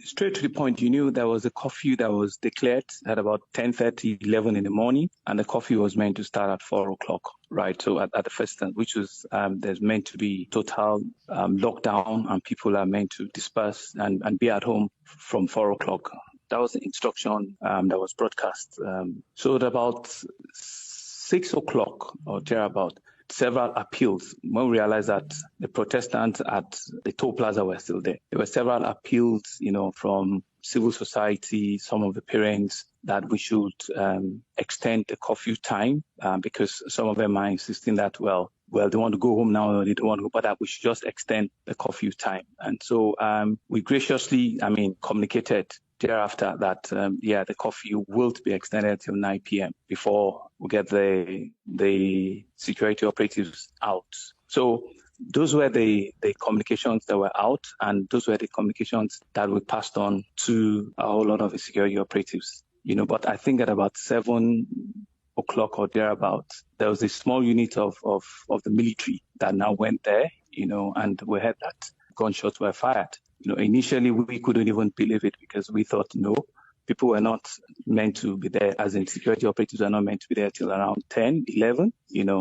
Straight to the point, you knew there was a curfew that was declared at about 10:30, 11 in the morning, and the curfew was meant to start at 4 o'clock, right? So at the first time, which was, there's meant to be total lockdown, and people are meant to disperse and be at home from 4 o'clock. That was the instruction that was broadcast. So at about 6 o'clock or thereabout, several appeals. When we realized that the Protestants at the toll plaza were still there, there were several appeals, from civil society, some of the parents, that we should extend the curfew time because some of them are insisting that, they want to go home now, or they don't want to go, but that we should just extend the curfew time. And so we graciously, communicated thereafter that, the curfew will be extended till 9 p.m. before we get the security operatives out. So those were the communications that were out, and those were the communications that we passed on to a whole lot of the security operatives. But I think at about 7 o'clock or thereabout, there was a small unit of the military that now went there, and we heard that gunshots were fired. Initially we couldn't even believe it because we thought, no, people were not meant to be there, as in security operatives are not meant to be there till around 10, 11,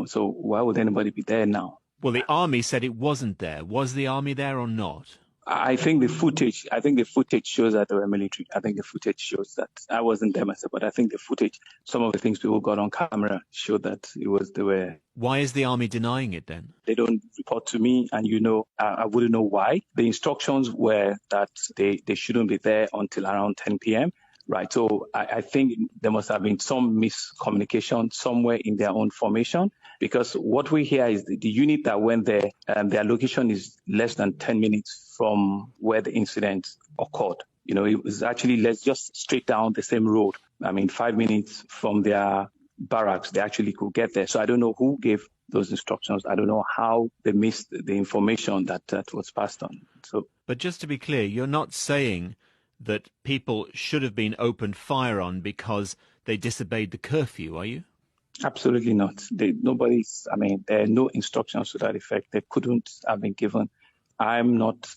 so why would anybody be there now? Well, the army said it wasn't there. Was the army there or not? I think the footage shows that they were military. I think the footage shows that. I wasn't there myself, but I think the footage, some of the things people got on camera showed that they were. Why is the army denying it then? They don't report to me, and I wouldn't know why. The instructions were that they shouldn't be there until around 10 p.m. Right. So I think there must have been some miscommunication somewhere in their own formation, because what we hear is the unit that went there, their location is less than 10 minutes from where the incident occurred. It was actually just straight down the same road. 5 minutes from their barracks, they actually could get there. So I don't know who gave those instructions. I don't know how they missed the information that was passed on. But just to be clear, you're not saying that people should have been opened fire on because they disobeyed the curfew, are you? Absolutely not. There are no instructions to that effect. They couldn't have been given. I'm not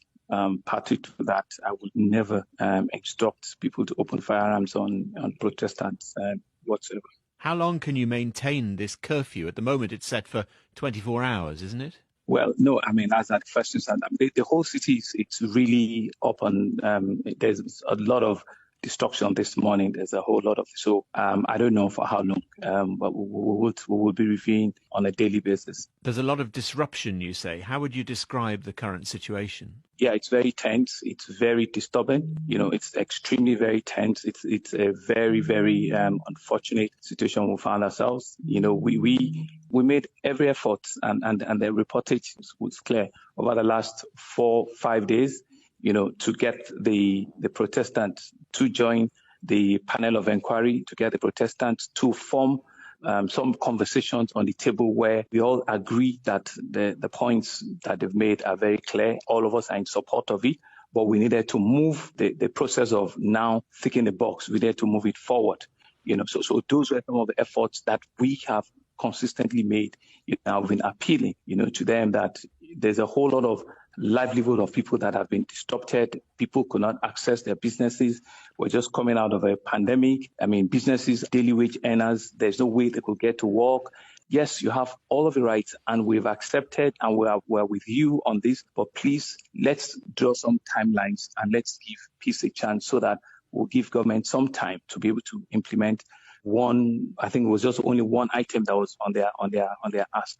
party to that. I would never instruct people to open firearms on Protestants whatsoever. How long can you maintain this curfew? At the moment it's set for 24 hours, isn't it? Well, no, as at first instance, the whole city it's really up on. There's a lot of destruction this morning. There's a whole lot of. So I don't know for how long, but we will be reviewing on a daily basis. There's a lot of disruption, you say. How would you describe the current situation? Yeah, it's very tense. It's very disturbing. It's extremely very tense. It's a very, very unfortunate situation we found ourselves. We made every effort, and the reportage was clear over the last 4-5 days, to get the Protestants to join the panel of inquiry, to get the Protestants to form some conversations on the table where we all agree that the points that they've made are very clear. All of us are in support of it, but we needed to move the process of now ticking the box. We needed to move it forward. So those were some of the efforts that we have consistently made. I've been appealing, to them that there's a whole lot of livelihood of people that have been disrupted. People could not access their businesses. We're just coming out of a pandemic. Businesses, daily wage earners, there's no way they could get to work. Yes, you have all of the rights, and we've accepted, and we're with you on this. But please, let's draw some timelines, and let's give peace a chance so that we'll give government some time to be able to implement one. I think it was just only one item that was on their ask.